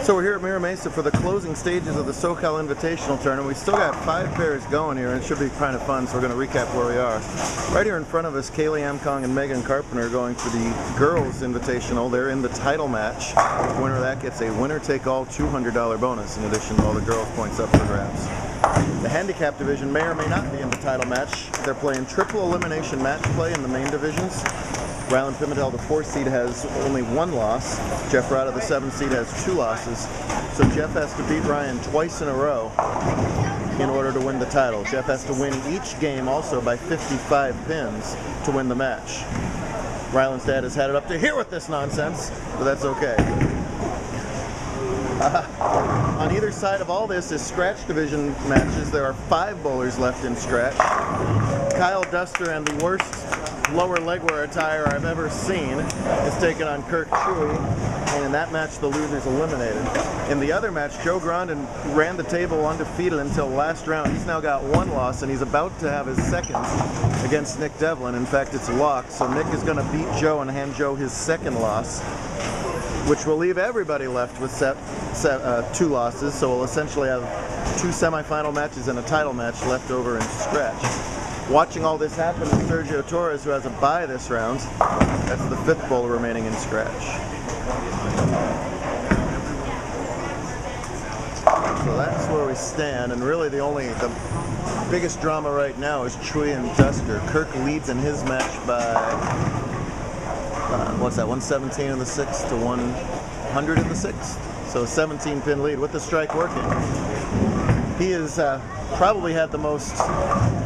So we're here at Mira Mesa for the closing stages of the SoCal Invitational Tournament. We still got 5 pairs going here, and it should be kind of fun, so we're going to recap where we are. Right here in front of us, Kaylee Amkong and Megan Carpenter are going for the Girls Invitational. They're in the title match. The winner of that gets a winner-take-all $200 bonus, in addition to all the girls' points up for grabs. The handicap division may or may not be in the title match. They're playing triple elimination match play in the main divisions. Ryland Pimentel, the 4th seed, has only 1 loss. Jeff Rada, the 7th seed, has 2 losses. So Jeff has to beat Ryan twice in a row in order to win the title. Jeff has to win each game also by 55 pins to win the match. Ryland's dad has had it up to here with this nonsense, but that's okay. On either side of all this is scratch division matches. There are 5 bowlers left in scratch. Kyle Duster, and the worst lower legwear attire I've ever seen, is taking on Kirk Chewy, and in that match the loser's eliminated. In the other match, Joe Grondin ran the table undefeated until last round. He's now got 1 loss, and he's about to have his second against Nick Devlin. In fact, it's locked, so Nick is going to beat Joe and hand Joe his 2nd loss, which will leave everybody left with 2 losses, so we'll essentially have 2 semifinal matches and a title match left over in scratch. Watching all this happen is Sergio Torres, who has a bye this round. That's the 5th bowler remaining in scratch. So that's where we stand, and really the biggest drama right now is Chewy and Duster. Kirk leads in his match by, what's that, 117 in the 6th to 100 in the 6th. So a 17-pin lead with the strike working. He has probably had the most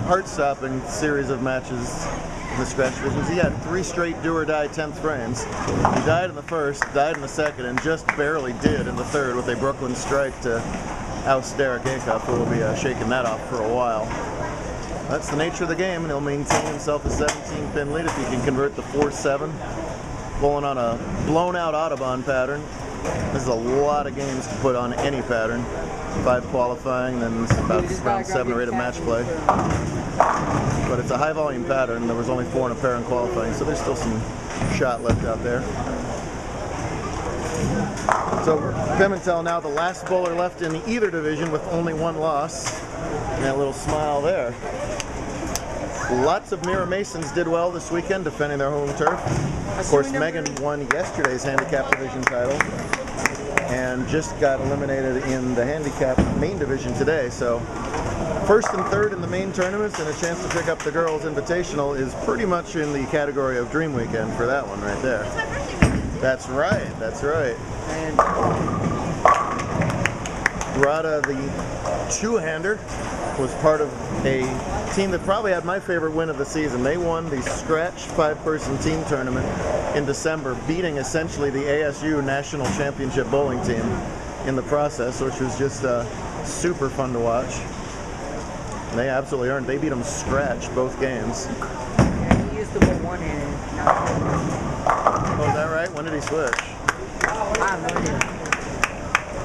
heart-stopping series of matches in the scratch divisions. He had 3 straight do-or-die 10th frames. He died in the 1st, died in the 2nd, and just barely did in the 3rd with a Brooklyn strike to oust Derek Acuff, who will be shaking that off for a while. That's the nature of the game, and he'll maintain himself a 17-pin lead if he can convert the 4-7. Bowling on a blown-out Audubon pattern. This is a lot of games to put on any pattern. 5 qualifying, then it's about round 7 or 8 of match play. But it's a high volume pattern. There was only 4 in a pair in qualifying, so there's still some shot left out there. So Pimentel now the last bowler left in either division with only 1 loss. And that little smile there. Lots of Mira Masons did well this weekend defending their home turf. Of course, Megan won yesterday's handicap division title and just got eliminated in the handicap main division today. So 1st and 3rd in the main tournaments, and a chance to pick up the Girls Invitational is pretty much in the category of Dream Weekend for that one right there. That's right, that's right. And Rada, the 2-hander, was part of a team that probably had my favorite win of the season. They won the scratch 5-person team tournament in December, beating essentially the ASU National Championship bowling team in the process, which was just super fun to watch. And they absolutely earned. They beat them scratch both games. Yeah, he used to bowl 1-handed. Oh, is that right? When did he switch? I have no idea.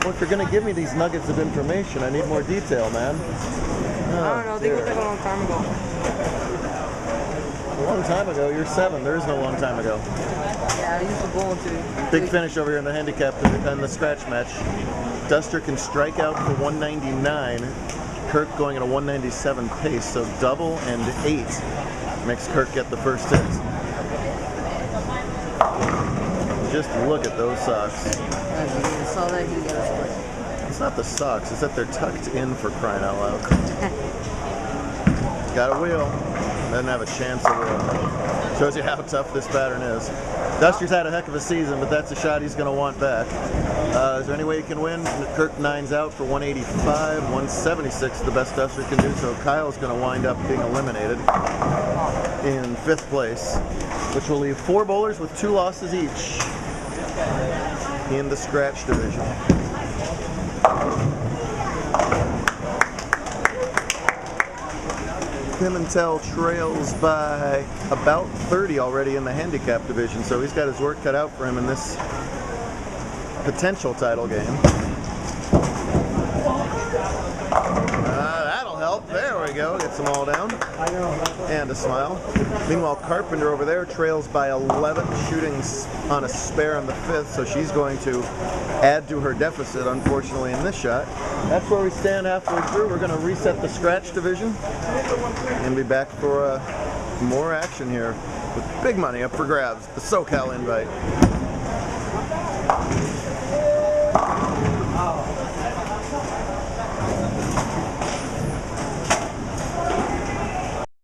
Well, if you're going to give me these nuggets of information, I need more detail, man. I don't know. They looked like a long time ago. A long time ago? You're 7. There is no long time ago. Yeah, I used to bowl too. Big finish over here in the handicap and the scratch match. Duster can strike out for 199. Kirk going at a 197 pace, so double and 8 makes Kirk get the first hit. Just look at those socks. Saw that he got a split. It's not the socks, it's that they're tucked in, for crying out loud. Got a wheel. Doesn't have a chance of wheel. Shows you how tough this pattern is. Duster's had a heck of a season, but that's a shot he's going to want back. Is there any way he can win? Kirk 9's out for 185. 176 is the best Duster can do, so Kyle's going to wind up being eliminated in 5th place, which will leave 4 bowlers with 2 losses each in the scratch division. Pimentel trails by about 30 already in the handicap division, so he's got his work cut out for him in this potential title game. That'll help. There we go. Gets them all down. And a smile. Meanwhile, Carpenter over there trails by 11, shooting on a spare on the 5th, so she's going to add to her deficit, unfortunately, in this shot. That's where we stand halfway through. We're going to reset the scratch division and be back for more action here with big money up for grabs. The SoCal Invite.